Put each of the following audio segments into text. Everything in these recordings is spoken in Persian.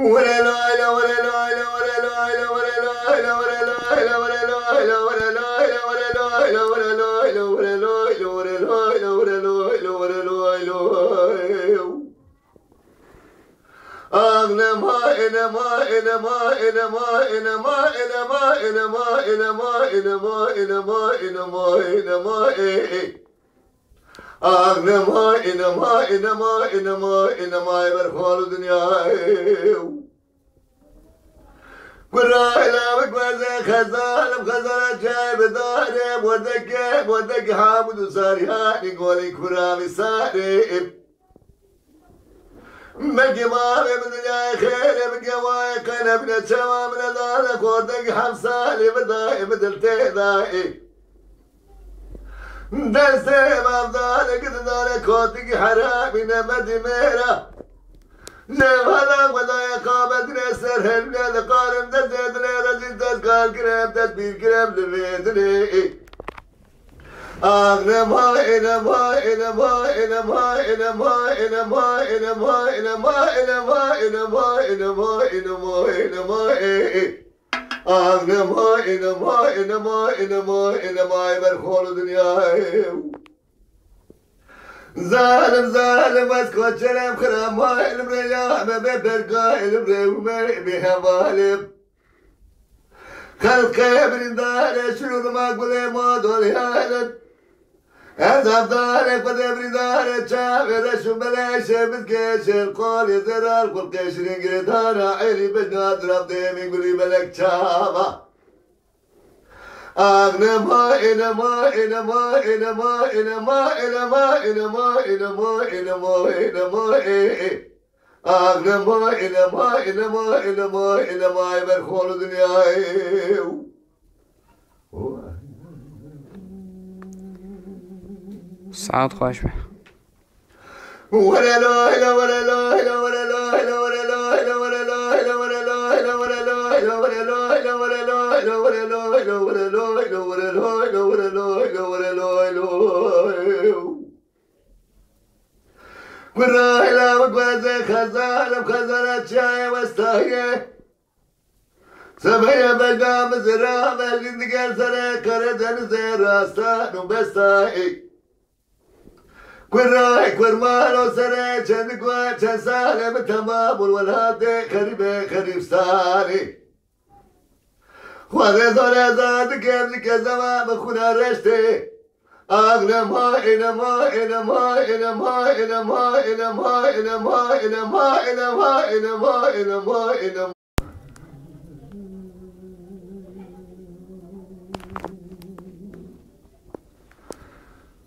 ولا لا لا ولا لا لا ولا لا لا ولا لا لا ولا لا لا ولا لا لا ولا لا لا ولا لا لا ولا لا لا ولا لا لا ولا لا لا ولا لا لا ولا لا لا أغنما إنما إنما إنما إنما إنما إنما إنما إنما إنما إنما إنما أغنما إنما إنما إنما إنما يبرخول الدنيا قرا إلى مكوزة خزان بخزانة جاي بداري بودك حامد وساريان يقولي كرا مساري مجمع من الدنيا خير مجمع كان ابن الشوا من الله كوردك حمسالي بداي بدلتي داي دستي مفضالي قد داري كوردك حرامي نمدي ميرا نمهلا وضايا قابل نسر هلنا لقارم دزيدني رجل تذكار كرام تدبير كرام لبيدني أغنما إنما إنما إنما إنما إنما إنما إنما إنما إنما إنما إنما إنما أغنما إنما إنما إنما إنما يبرخول الدنيا ظالم اسكت شرم خرام ما علم ريا ما ببرقا علم ريا وما بها ظالم خلق ابن دار شنو ما قولي ما دولي هالد أذهب دارك ودبري دارك شافر شو بلاش بتكيش القول يزرار كل كيش نقري دارا عيلي بدنا أضرب ديمي قولي بلك شابا أغنما إنما إنما إنما إنما إنما إنما إنما إنما إنما أغنما إنما إنما إنما إنما يبرخول الدنيا سعد خوش به ولا لا لا ولا لا لا ولا لا لا ولا لا لا ولا لا لا ولا لا لا ولا لا لا ولا لا لا ولا لا لا ولا لا لا ولا لا لا ولا لا لا ولا لا لا ولا لا لا قرا إلى مكوزة خزانة بخزانة شاي واستاهي سبعي بجا مزرعة بالجندقال سنة كردن زي راستان وبستاهي كراي كرمالو سنة شندقوا شنسالة بتمام والولاد خريب سالي خواه زول زاد كم كزما بخونا رشته أغنما إنما إنما إنما إنما إنما إنما إنما إنما إنما إنما إنما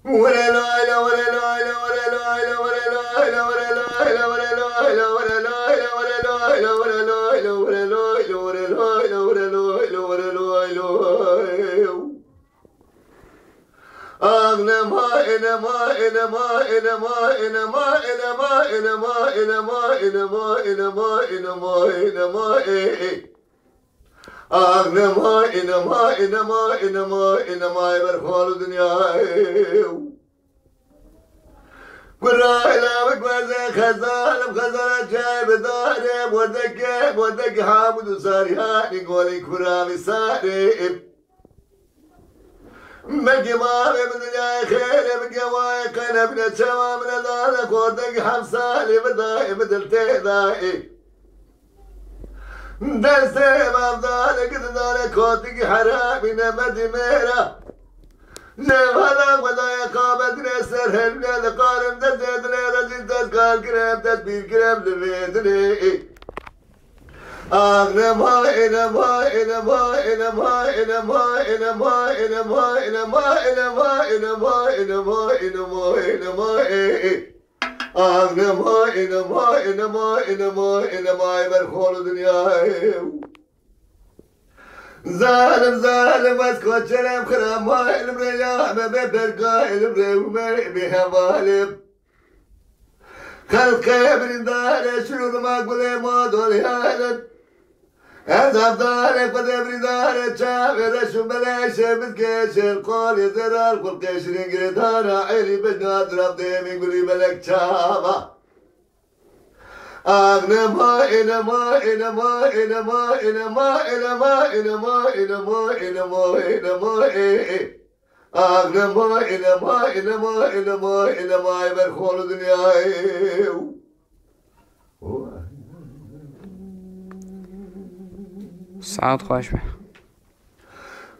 ولا لا لا ولا لا لا ولا لا لا ولا لا لا ولا لا لا ولا لا لا ولا لا لا ولا لا لا ولا لا لا ولا لا لا ولا لا لا ولا لا لا ولا لا لا أغنما إنما إنما إنما إنما إنما إنما إنما إنما إنما إنما إنما أغنما إنما إنما إنما إنما يبرخول الدنيا قرا إلى مكوزة خزانة بخزانة جاي بداري بودك حامد وساريان يقولي كرا مساري مجمع من الدنيا خير مجمع كان ابن الشوا من الله كوردك حمسالي بداي بدلتي داي دستي مفضالي قد داري كوردك حرامي نمدي ميرا نمهلا وضايا قابل نسر هلنا لقارم دزيدني رجل تذكار كرام تدبير كرام لبيدني أغنما إنما إنما إنما إنما إنما إنما إنما إنما إنما إنما إنما إنما أغنما إنما إنما إنما إنما يبرخول الدنيا ظالم اسكت شرم خرام ما علم ريا ما ببرقا علم ريا وما بها ظالم خلق ابن دار شنو ما قولي ما دولي هالد أذهب دارك ودبري دارك شافر شو بلاش بتكيش القول يزرار كل كيش نقري دارا عيلي بدنا أضرب ديمي قولي بلك شابا Agnama inama inama inama inama inama inama inama inama inama Agnama inama inama inama inama ver khol dünya صعد خوش به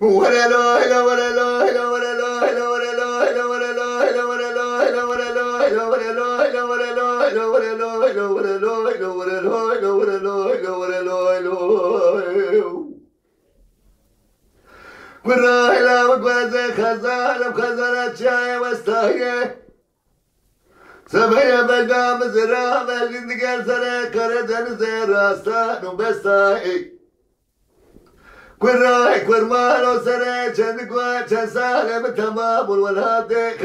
ولا لا لا ولا لا لا ولا لا لا ولا لا لا ولا لا لا ولا لا لا ولا لا لا ولا لا لا ولا لا لا ولا لا لا ولا لا لا ولا لا لا ولا لا لا ولا لا لا ورا لا وقوازة خزانة بخزانة شاي واستاهية سبيا بقى مزرعة بالجندقال سنة كردن زي راستان وبستاهي كراي كرمالو سنة چند قوة چند سالة تمام والهادي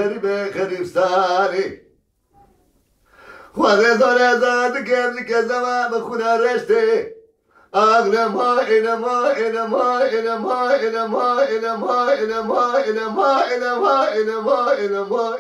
خريب سالي خواه زور زاد كم زمان بخونا رشته أغنما إنما إنما إنما إنما إنما إنما إنما إنما إنما إنما